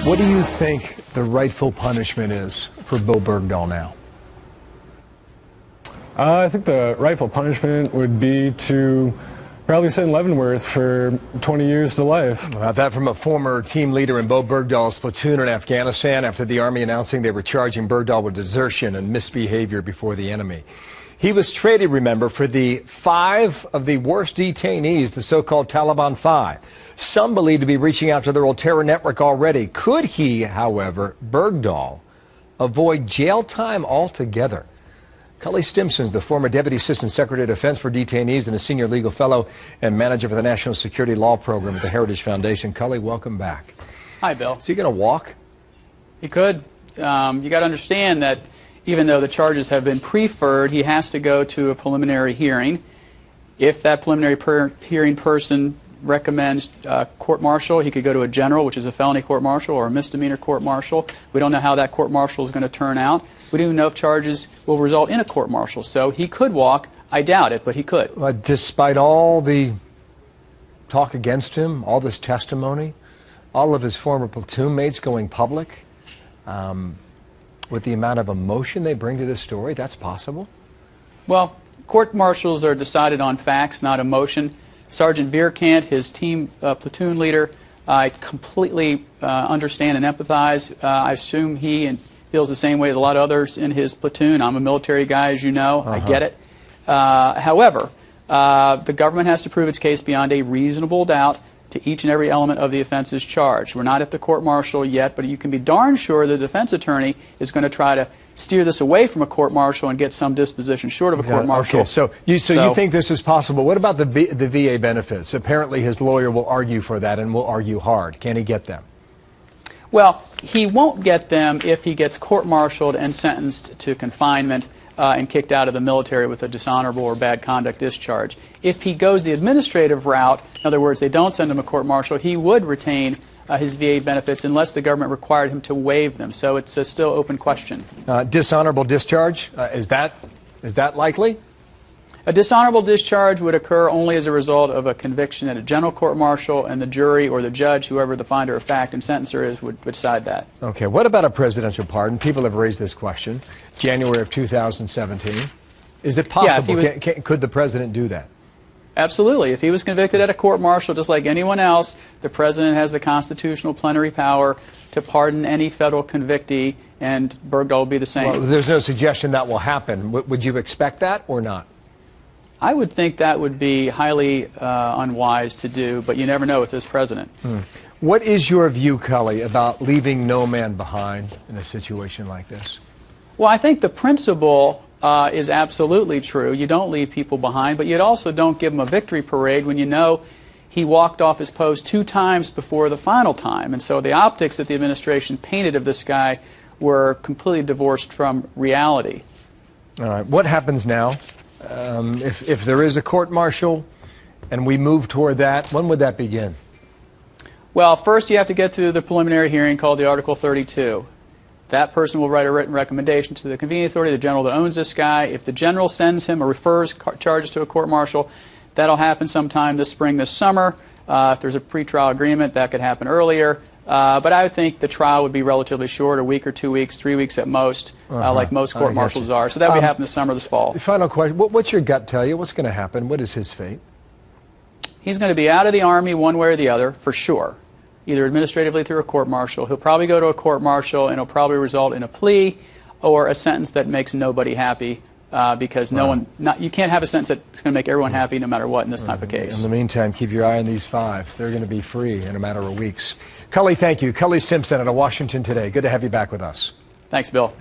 What do you think the rightful punishment is for Bowe Bergdahl now? I think the rightful punishment would be to probably sit in Leavenworth for 20 years to life. That from a former team leader in Bowe Bergdahl's platoon in Afghanistan after the Army announcing they were charging Bergdahl with desertion and misbehavior before the enemy. He was traded, remember, for the 5 of the worst detainees, the so-called Taliban 5. Some believe to be reaching out to their old terror network already. Could he, however, Bergdahl, avoid jail time altogether? Cully Stimson's the former Deputy Assistant Secretary of Defense for Detainees and a senior legal fellow and manager for the National Security Law Program at the Heritage Foundation. Cully, welcome back. Hi, Bill. Is he going to walk? He could. You got to understand that even though the charges have been preferred, he has to go to a preliminary hearing. If that preliminary hearing person recommends court-martial, he could go to a general, which is a felony court-martial, or a misdemeanor court-martial. We don't know how that court-martial is going to turn out. We don't even know if charges will result in a court-martial. So he could walk. I doubt it, but he could. Despite all the talk against him, all this testimony, all of his former platoon mates going public, with the amount of emotion they bring to this story, that's possible? Well, court-martials are decided on facts, not emotion. Sergeant Vierkant, his team platoon leader, I completely understand and empathize. I assume he feels the same way as a lot of others in his platoon. I'm a military guy, as you know. I get it. However, the government has to prove its case beyond a reasonable doubt to each and every element of the offenses charged. We're not at the court-martial yet, but you can be darn sure the defense attorney is going to try to steer this away from a court-martial and get some disposition short of a court-martial. Okay, so you think this is possible. What about the VA benefits? Apparently his lawyer will argue for that and will argue hard. Can he get them? Well, he won't get them if he gets court-martialed and sentenced to confinement and kicked out of the military with a dishonorable or bad conduct discharge. If he goes the administrative route, in other words, they don't send him a court-martial, he would retain his VA benefits unless the government required him to waive them. So it's a still open question. Dishonorable discharge, is that likely? A dishonorable discharge would occur only as a result of a conviction at a general court-martial, and the jury or the judge, whoever the finder of fact and sentencer is, would decide that. Okay, what about a presidential pardon? People have raised this question. January of 2017. Is it possible? Yeah, could the president do that? Absolutely. If he was convicted at a court-martial, just like anyone else, the president has the constitutional plenary power to pardon any federal convictee, and Bergdahl will be the same. Well, there's no suggestion that will happen. Would you expect that or not? I would think that would be highly unwise to do, but you never know with this president. What is your view, Cully, about leaving no man behind in a situation like this? Well, I think the principle is absolutely true. You don't leave people behind, but you also don't give them a victory parade when you know he walked off his post 2 times before the final time. And so the optics that the administration painted of this guy were completely divorced from reality. All right. What happens now? If there is a court-martial and we move toward that, when would that begin? Well, first you have to get through the preliminary hearing called the Article 32. That person will write a written recommendation to the convening authority, the general that owns this guy. If the general sends him or refers charges to a court-martial, that'll happen sometime this spring, this summer. If there's a pretrial agreement, that could happen earlier. But I would think the trial would be relatively short, a week or 2 weeks, 3 weeks at most, like most court-martials are. So that would happen this summer, this fall. Final question. What's your gut tell you? What's going to happen? What is his fate? He's going to be out of the Army one way or the other, for sure, either administratively through a court-martial. He'll probably go to a court-martial, and it'll probably result in a plea or a sentence that makes nobody happy. Because you can't have a sentence that's going to make everyone happy no matter what in this type of case. In the meantime, keep your eye on these 5. They're going to be free in a matter of weeks. Cully, thank you. Cully Stimson out of Washington today. Good to have you back with us. Thanks, Bill.